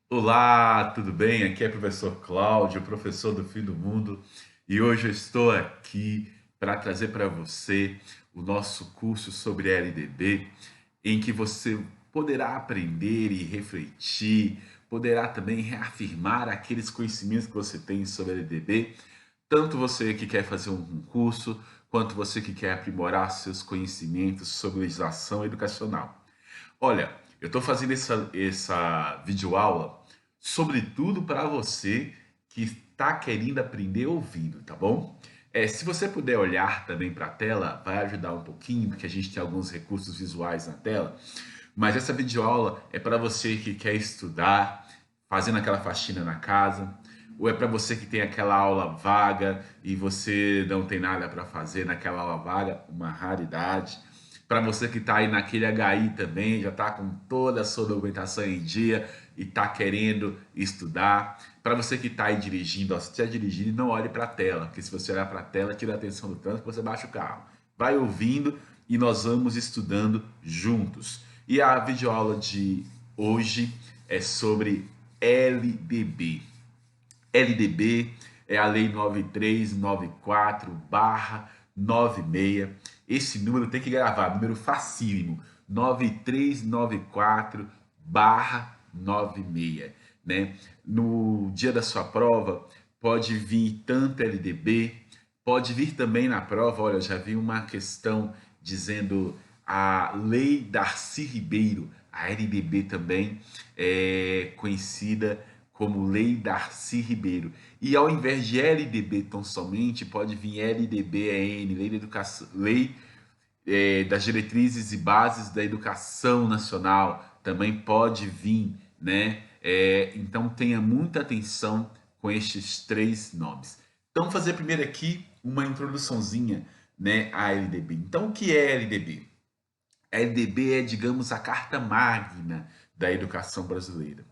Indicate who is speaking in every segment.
Speaker 1: Olá, tudo bem? Aqui é o professor Cláudio, professor do Fim do Mundo, e hoje eu estou aqui para trazer para você o nosso curso sobre LDB, em que você poderá aprender e refletir, poderá também reafirmar aqueles conhecimentos que você tem sobre LDB, tanto você que quer fazer um curso, quanto você que quer aprimorar seus conhecimentos sobre legislação educacional. Olha, eu estou fazendo essa videoaula sobretudo para você que está querendo aprender ouvindo, tá bom? Se você puder olhar também para a tela, vai ajudar um pouquinho, porque a gente tem alguns recursos visuais na tela. Mas essa videoaula é para você que quer estudar, fazendo aquela faxina na casa, ou é para você que tem aquela aula vaga e você não tem nada para fazer naquela aula vaga, uma raridade. Para você que está aí naquele HI também, já está com toda a sua documentação em dia e está querendo estudar. Para você que está aí dirigindo, ó, se estiver dirigindo, não olhe para a tela, porque se você olhar para a tela, tira a atenção do trânsito, você baixa o carro. Vai ouvindo e nós vamos estudando juntos. E a videoaula de hoje é sobre LDB. LDB é a Lei 9394/96. Esse número tem que gravar, número facílimo, 9394/96, né? No dia da sua prova, pode vir tanto LDB, pode vir também na prova, olha, eu já vi uma questão dizendo a Lei Darcy Ribeiro, a LDB também é conhecida como Lei Darcy Ribeiro. E ao invés de LDB tão somente, pode vir LDBN, Lei da Educação, Lei das Diretrizes e Bases da Educação Nacional, também pode vir, né? Então tenha muita atenção com estes três nomes. Então vou fazer primeiro aqui uma introduçãozinha, né, à LDB. Então o que é LDB? A LDB é, digamos, a carta magna da educação brasileira.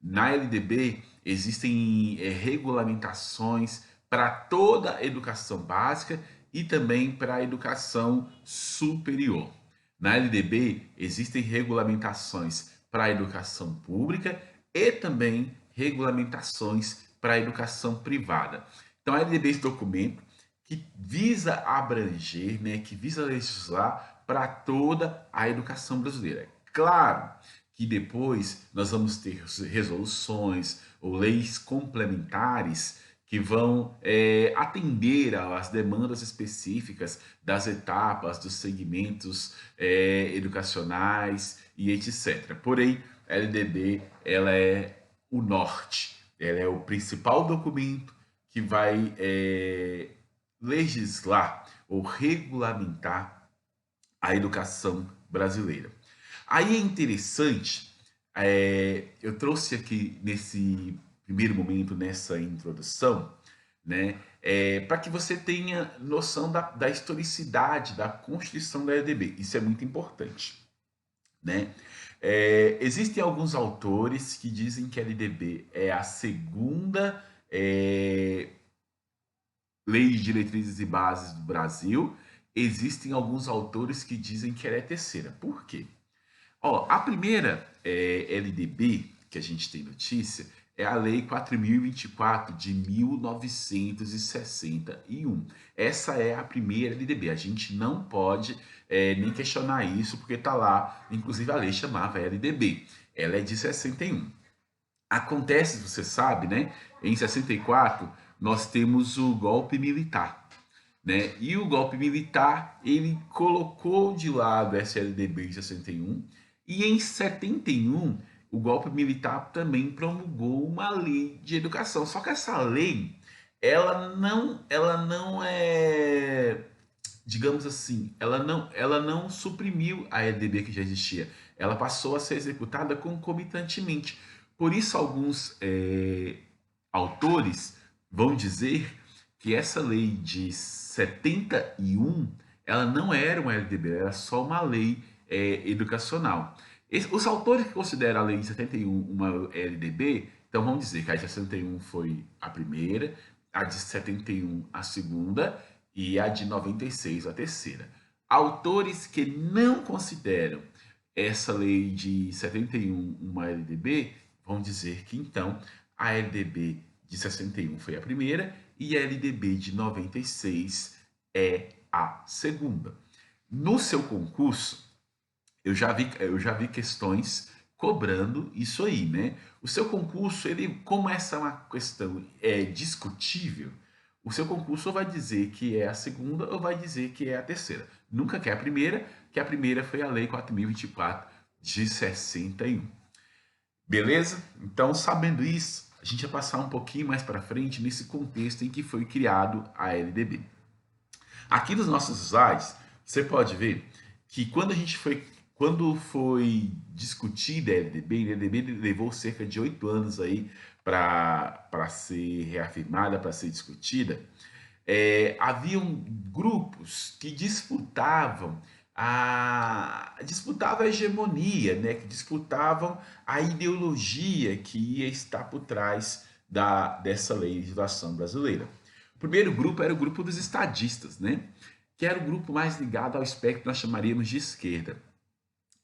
Speaker 1: Na LDB existem regulamentações para toda a educação básica e também para a educação superior. Na LDB existem regulamentações para a educação pública e também regulamentações para a educação privada. Então a LDB é esse documento que visa abranger, né, que visa legislar para toda a educação brasileira. Claro que depois nós vamos ter resoluções ou leis complementares que vão atender às demandas específicas das etapas, dos segmentos educacionais e etc. Porém, a LDB ela é o norte, ela é o principal documento que vai legislar ou regulamentar a educação brasileira. Aí é interessante, eu trouxe aqui nesse primeiro momento, nessa introdução, né, para que você tenha noção da historicidade da constituição da LDB. Isso é muito importante, né? Existem alguns autores que dizem que a LDB é a segunda Lei de Diretrizes e Bases do Brasil. Existem alguns autores que dizem que ela é a terceira. Por quê? Ó, a primeira LDB que a gente tem notícia é a Lei 4.024 de 1961. Essa é a primeira LDB. A gente não pode nem questionar isso, porque está lá, inclusive a lei chamava LDB. Ela é de 61. Acontece, você sabe, né? Em 64, nós temos o golpe militar, né? E o golpe militar, ele colocou de lado essa LDB em 61, e em 71, o golpe militar também promulgou uma lei de educação. Só que essa lei, ela não é, digamos assim, ela não suprimiu a LDB que já existia. Ela passou a ser executada concomitantemente. Por isso, alguns autores vão dizer que essa lei de 71 ela não era uma LDB, era só uma lei educacional. Os autores que consideram a lei de 71 uma LDB, então vão dizer que a de 61 foi a primeira, a de 71 a segunda e a de 96 a terceira. Autores que não consideram essa lei de 71 uma LDB vamos dizer que então a LDB de 61 foi a primeira e a LDB de 96 é a segunda. No seu concurso, eu já vi questões cobrando isso aí, né? O seu concurso, ele, como essa é uma questão discutível, o seu concurso ou vai dizer que é a segunda ou vai dizer que é a terceira. Nunca que é a primeira, que a primeira foi a Lei 4.024 de 61. Beleza? Então, sabendo isso, a gente vai passar um pouquinho mais para frente nesse contexto em que foi criado a LDB. Aqui nos nossos slides, você pode ver que quando foi discutida a LDB levou cerca de 8 anos aí para ser reafirmada, para ser discutida. Haviam grupos que disputavam a hegemonia, né? Que disputavam a ideologia que ia estar por trás dessa legislação brasileira. O primeiro grupo era o grupo dos estadistas, né? Que era o grupo mais ligado ao espectro que nós chamaríamos de esquerda.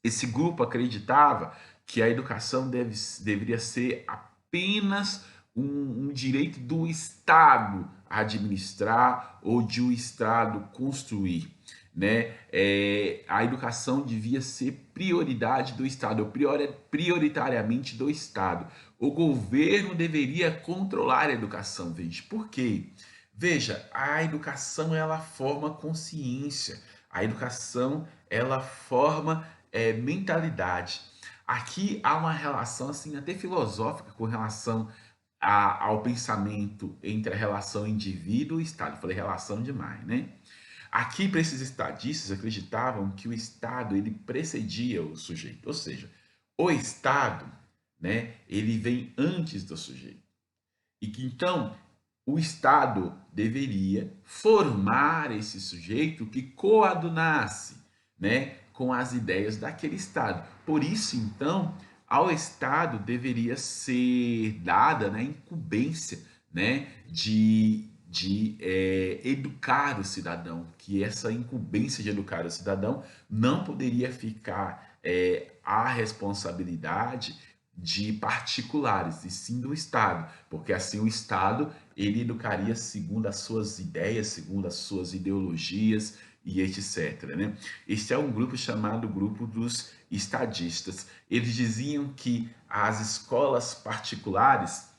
Speaker 1: Esse grupo acreditava que a educação deveria ser apenas um direito do Estado administrar ou de o Estado construir. Né? A educação devia ser prioridade do Estado, prioritariamente do Estado. O governo deveria controlar a educação, gente. Por quê? Veja, a educação ela forma consciência, a educação ela forma mentalidade. Aqui há uma relação assim até filosófica com relação ao pensamento entre a relação indivíduo e Estado. Eu falei relação demais, né? Aqui, para esses estadistas, acreditavam que o Estado ele precedia o sujeito, ou seja, o Estado, né, ele vem antes do sujeito. E que então o Estado deveria formar esse sujeito que coadunasse, né, com as ideias daquele Estado. Por isso, então, ao Estado deveria ser dada, né, incumbência, né, de educar o cidadão, que essa incumbência de educar o cidadão não poderia ficar à responsabilidade de particulares, e sim do Estado, porque assim o Estado ele educaria segundo as suas ideias, segundo as suas ideologias e etc. Né? Este é um grupo chamado grupo dos estadistas. Eles diziam que as escolas particulares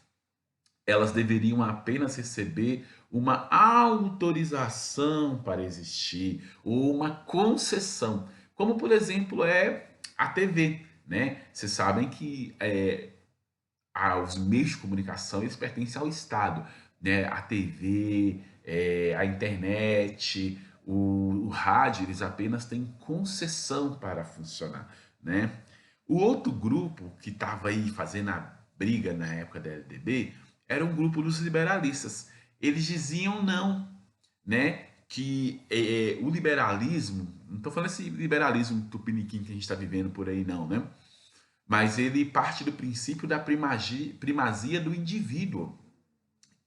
Speaker 1: elas deveriam apenas receber uma autorização para existir ou uma concessão, como por exemplo é a TV, né? Vocês sabem que os meios de comunicação eles pertencem ao Estado, né? A TV, a internet, o rádio, eles apenas têm concessão para funcionar, né? O outro grupo que estava aí fazendo a briga na época da LDB era um grupo dos liberalistas. Eles diziam não, né? Que o liberalismo, não estou falando esse liberalismo tupiniquim que a gente está vivendo por aí, não, né? Mas ele parte do princípio da primazia do indivíduo,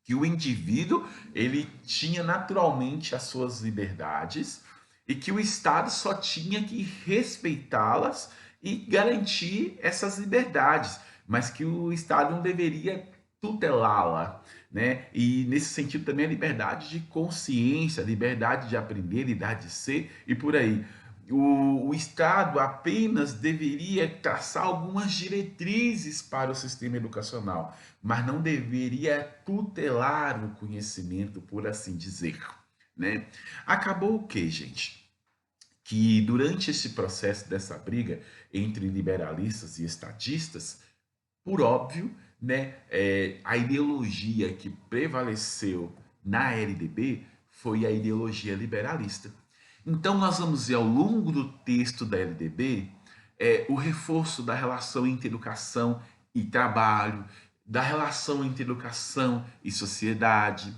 Speaker 1: que o indivíduo ele tinha naturalmente as suas liberdades e que o Estado só tinha que respeitá-las e garantir essas liberdades, mas que o Estado não deveria tutelá-la, né? E nesse sentido também a liberdade de consciência, liberdade de aprender, liberdade de ser e por aí. O Estado apenas deveria traçar algumas diretrizes para o sistema educacional, mas não deveria tutelar o conhecimento, por assim dizer, né? Acabou o que, gente? Que durante esse processo dessa briga entre liberalistas e estadistas, por óbvio, né, a ideologia que prevaleceu na LDB foi a ideologia liberalista. Então, nós vamos ver ao longo do texto da LDB o reforço da relação entre educação e trabalho, da relação entre educação e sociedade,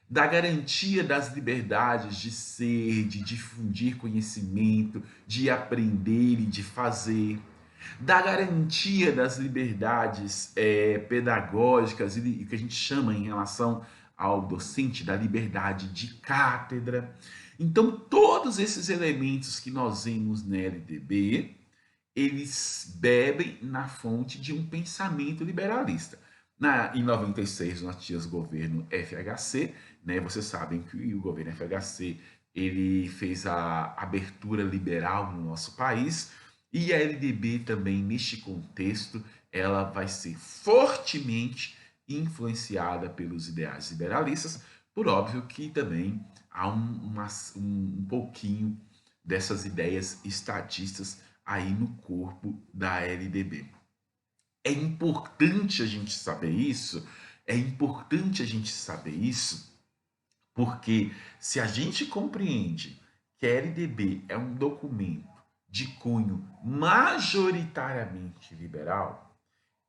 Speaker 1: da garantia das liberdades de ser, de difundir conhecimento, de aprender e de fazer, da garantia das liberdades pedagógicas e que a gente chama em relação ao docente da liberdade de cátedra. Então, todos esses elementos que nós vemos na LDB, eles bebem na fonte de um pensamento liberalista. Em 96 nós tínhamos o governo FHC, né? Vocês sabem que o governo FHC ele fez a abertura liberal no nosso país, e a LDB também, neste contexto, ela vai ser fortemente influenciada pelos ideais liberalistas, por óbvio que também há um pouquinho dessas ideias estadistas aí no corpo da LDB. É importante a gente saber isso, é importante a gente saber isso, porque se a gente compreende que a LDB é um documento de cunho majoritariamente liberal,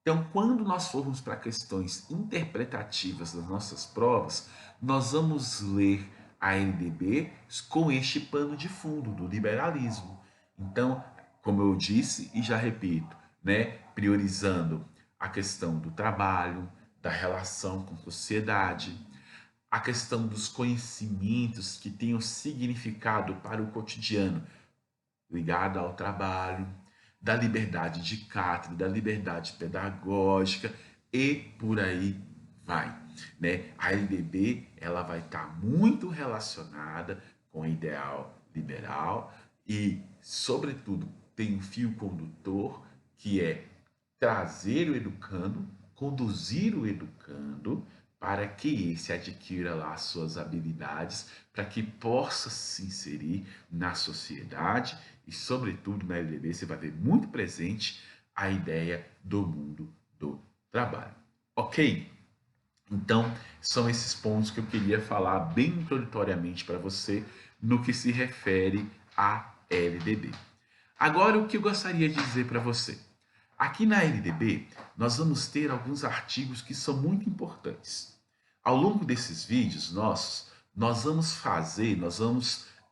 Speaker 1: então quando nós formos para questões interpretativas das nossas provas, nós vamos ler a LDB com este pano de fundo do liberalismo. Então, como eu disse e já repito, né, priorizando a questão do trabalho, da relação com a sociedade, a questão dos conhecimentos que tenham significado para o cotidiano, ligado ao trabalho, da liberdade de cátedra, da liberdade pedagógica e por aí vai, né? A LDB ela vai estar muito relacionada com o ideal liberal e, sobretudo, tem um fio condutor que é trazer o educando, conduzir o educando para que esse adquira lá as suas habilidades, para que possa se inserir na sociedade e, sobretudo, na LDB você vai ver muito presente a ideia do mundo do trabalho. Ok? Então, são esses pontos que eu queria falar bem introdutoriamente para você no que se refere à LDB. Agora, o que eu gostaria de dizer para você? Aqui na LDB, nós vamos ter alguns artigos que são muito importantes. Ao longo desses vídeos nossos, nós vamos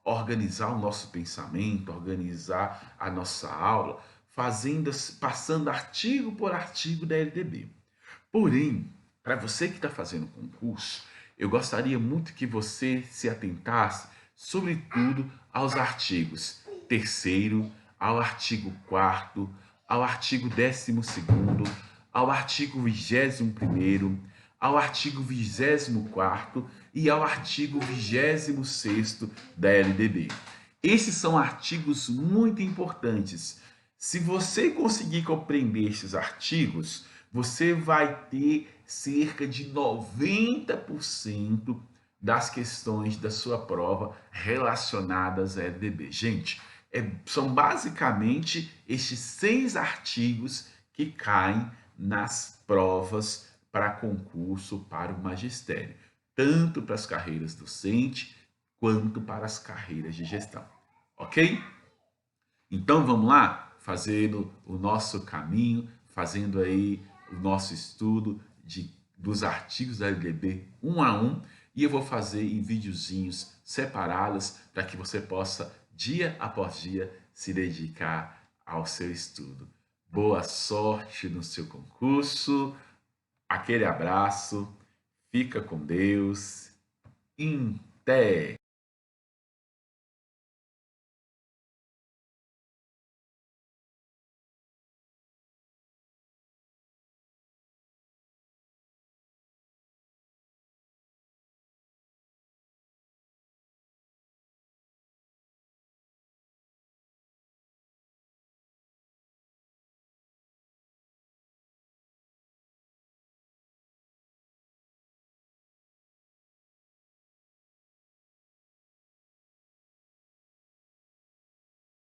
Speaker 1: organizar o nosso pensamento, organizar a nossa aula, passando artigo por artigo da LDB. Porém, para você que está fazendo concurso, eu gostaria muito que você se atentasse, sobretudo, aos artigos 3º, ao artigo 4º, ao artigo 12º, ao artigo 21º, ao artigo 24º e ao artigo 26º da LDB. Esses são artigos muito importantes. Se você conseguir compreender esses artigos, você vai ter cerca de 90% das questões da sua prova relacionadas à LDB. Gente, são basicamente estes 6 artigos que caem nas provas para concurso para o magistério, tanto para as carreiras docente quanto para as carreiras de gestão. Ok? Então vamos lá, fazendo o nosso caminho, fazendo aí o nosso estudo dos artigos da LDB um a um, e eu vou fazer em videozinhos separados para que você possa, dia após dia, se dedicar ao seu estudo. Boa sorte no seu concurso, aquele abraço, fica com Deus, até!